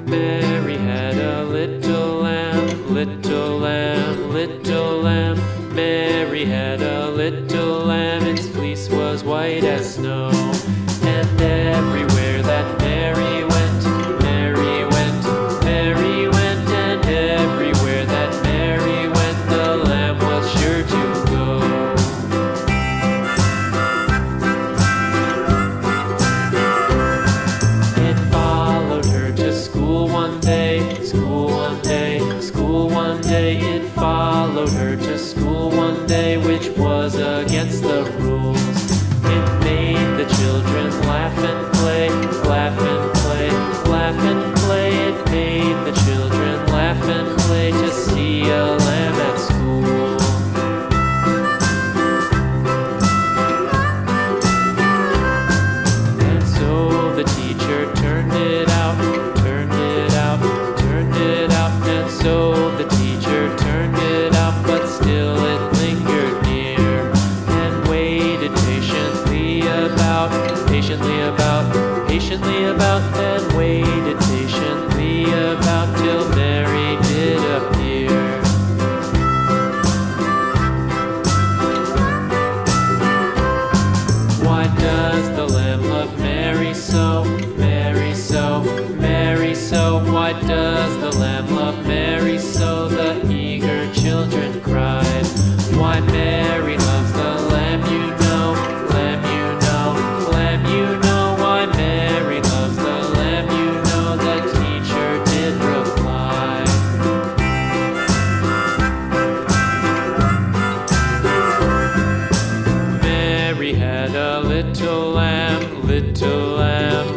Mary had a little lamb, little lamb, little lamb. Mary had a little lamb, its fleece was white as snow. And everywhere that Mary went, Mary went, Mary went. And everywhere that Mary went, the lamb was sure to go. It followed her to school one day, school one day, school one day. It followed her to